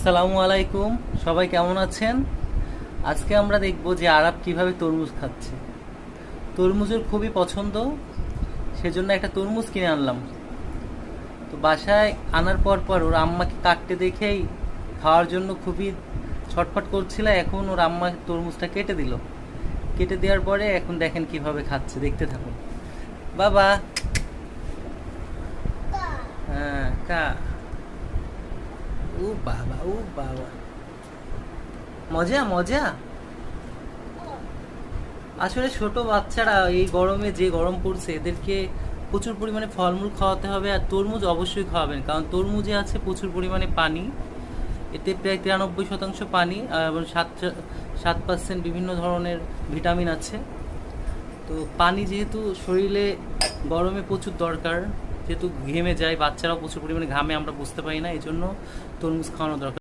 আসসালামু আলাইকুম, সবাই কেমন আছেন? আজকে আমরা দেখব যে আরাব কিভাবে তরমুজ খাচ্ছে। তরমুজের খুবই পছন্দ, সেজন্য একটা তরমুজ কিনে আনলাম। তো বাসায় আনার পর ওর আম্মাকে কাটতে দেখেই খাওয়ার জন্য খুবই ছটফট করছিল। এখন ওর আম্মা তরমুজটা কেটে দিল। কেটে দেওয়ার পরে এখন দেখেন কিভাবে খাচ্ছে, দেখতে থাকুন। বাবা, হ্যাঁ কা, ও বাবা, ও বাবা, মজা মজা। আসলে ছোট বাচ্চারা এই গরমে, যে গরম পড়ছে, এদেরকে প্রচুর পরিমাণে ফলমূল খাওয়াতে হবে। আর তরমুজ অবশ্যই খাওয়াবেন, কারণ তরমুজে আছে প্রচুর পরিমাণে পানি। এতে প্রায় 93% পানি এবং 7% বিভিন্ন ধরনের ভিটামিন আছে। তো পানি যেহেতু শরীরে গরমে প্রচুর দরকার, যেহেতু ঘেমে যায়, বাচ্চারাও প্রচুর পরিমাণে ঘামে, আমরা বুঝতে পারি না, এই জন্য তরমুজ খাওয়ানো দরকার।